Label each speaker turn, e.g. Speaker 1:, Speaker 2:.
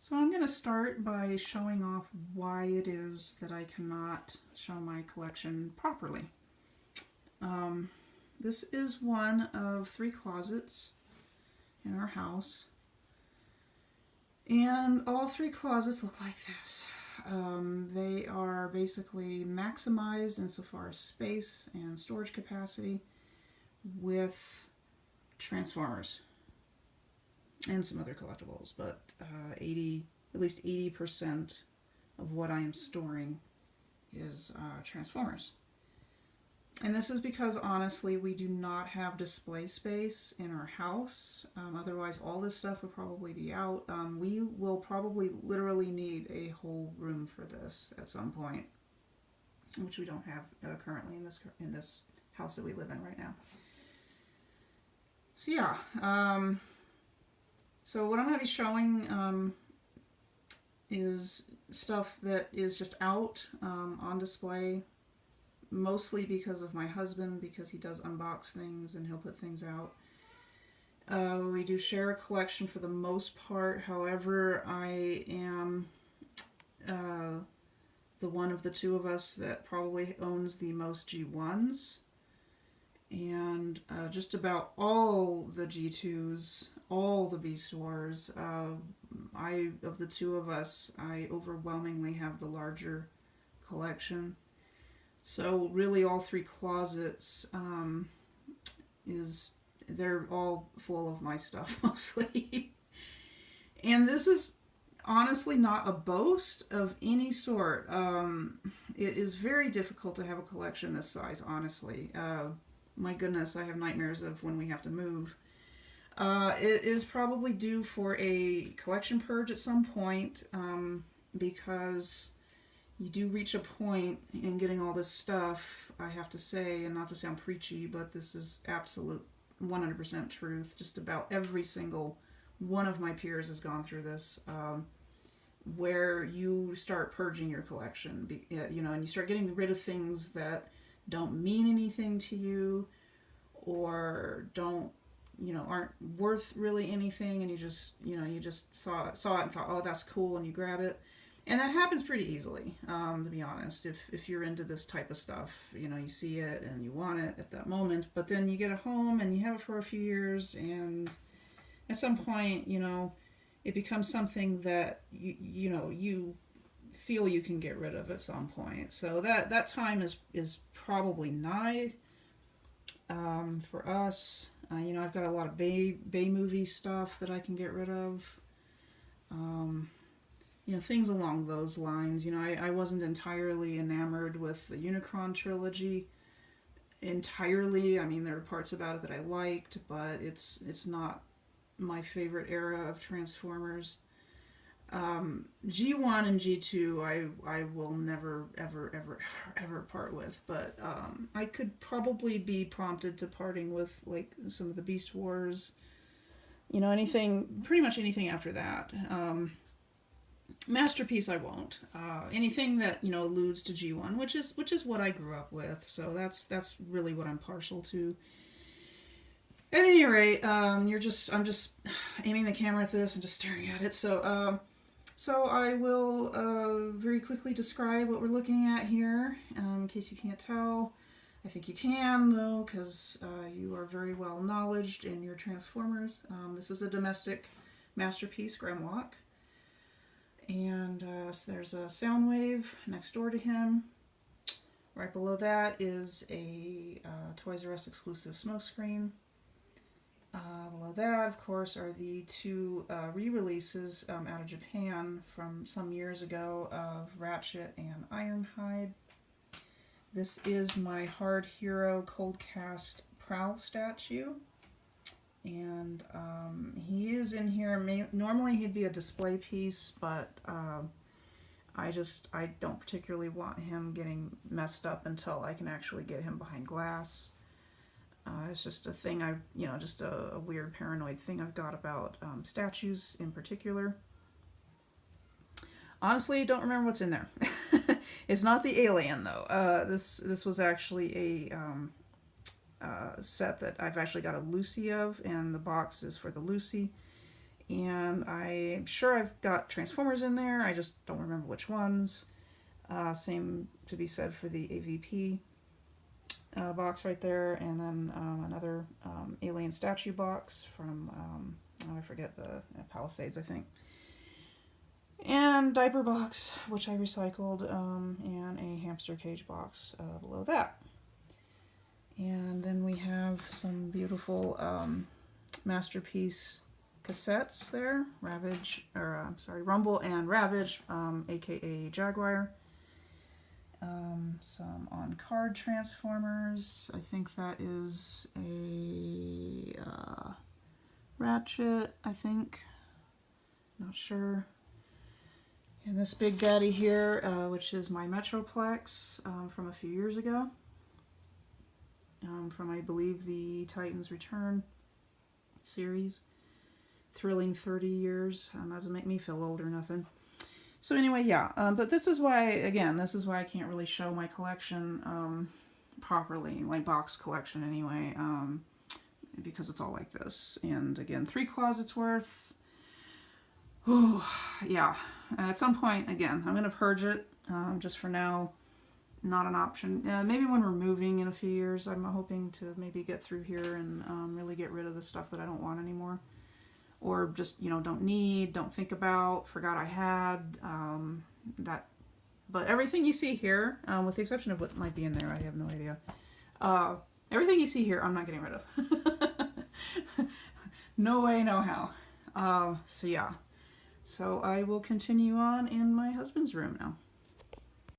Speaker 1: So I'm going to start by showing off why it is that I cannot show my collection properly. Um, this is one of 3 closets in our house, and all 3 closets look like this. They are basically maximized insofar as space and storage capacity with Transformers and some other collectibles, but at least 80% of what I am storing is Transformers. And this is because, honestly, we do not have display space in our house. Otherwise, all this stuff would probably be out. We will probably literally need a whole room for this at some point, which we don't have currently in this house that we live in right now. So yeah, so what I'm going to be showing is stuff that is just out on display, mostly because of my husband, because he does unbox things and he'll put things out. We do share a collection for the most part. However, I am the one of the 2 of us that probably owns the most G1s. And just about all the G2s, all the Beast Wars, of the 2 of us, I overwhelmingly have the larger collection. So really all 3 closets they're all full of my stuff mostly. And this is honestly not a boast of any sort. It is very difficult to have a collection this size, honestly. My goodness, I have nightmares of when we have to move. It is probably due for a collection purge at some point, because you do reach a point in getting all this stuff, I have to say, and not to sound preachy, but this is absolute 100% truth. Just about every single one of my peers has gone through this, where you start purging your collection, and you start getting rid of things that don't mean anything to you, or aren't worth really anything, and you just saw it and thought, oh, that's cool, and you grab it. And that happens pretty easily, to be honest. If you're into this type of stuff, you see it and you want it at that moment, but then you get it home and you have it for a few years, and at some point, it becomes something that you feel you can get rid of at some point. So that time is probably nigh. For us, I've got a lot of Bay movie stuff that I can get rid of. Things along those lines. I wasn't entirely enamored with the Unicron trilogy. Entirely. I mean, there are parts about it that I liked, but it's not my favorite era of Transformers. G1 and G2 I will never ever part with, but I could probably be prompted to parting with like some of the Beast Wars, pretty much anything after that. Masterpiece I won't. Anything that alludes to G1, which is what I grew up with, so that's really what I'm partial to. At any rate, I'm just aiming the camera at this and just staring at it. So I will very quickly describe what we're looking at here, in case you can't tell. I think you can, though, because you are very well knowledged in your Transformers. This is a domestic masterpiece, Grimlock. And so there's a Soundwave next door to him. Right below that is a Toys R Us exclusive smokescreen. Below that, of course, are the 2 re-releases out of Japan from some years ago of Ratchet and Ironhide. This is my Hard Hero Cold Cast Prowl statue. And he is in here. Normally he'd be a display piece, but I don't particularly want him getting messed up until I can actually get him behind glass. It's just a thing just a weird paranoid thing I've got about statues in particular. Honestly, I don't remember what's in there. It's not the alien, though. This was actually a set that I've actually got a Lucy of, and the box is for the Lucy. And I'm sure I've got Transformers in there. I just don't remember which ones. Same to be said for the AVP box right there. And then another alien statue box from, I forget, the Palisades, I think. And diaper box, which I recycled, and a hamster cage box below that. And then we have some beautiful Masterpiece cassettes there, Rumble and Ravage, aka Jaguar. Some on-card Transformers. I think that is a Ratchet, I think. Not sure. And this big daddy here, which is my Metroplex from a few years ago. From, I believe, the Titans Return series. Thrilling 30 years. Doesn't make me feel old or nothing. So anyway, yeah. But this is why, again, this is why I can't really show my collection properly. Like box collection anyway. Because it's all like this. And again, 3 closets worth. Oh, yeah. At some point, again, I'm going to purge it. Just for now, not an option. Maybe when we're moving in a few years, I'm hoping to maybe get through here and really get rid of the stuff that I don't want anymore. Or just, don't need, don't think about, forgot I had, that. But everything you see here, with the exception of what might be in there, I have no idea. Everything you see here, I'm not getting rid of. No way, no how. So yeah. So I will continue on in my husband's room now.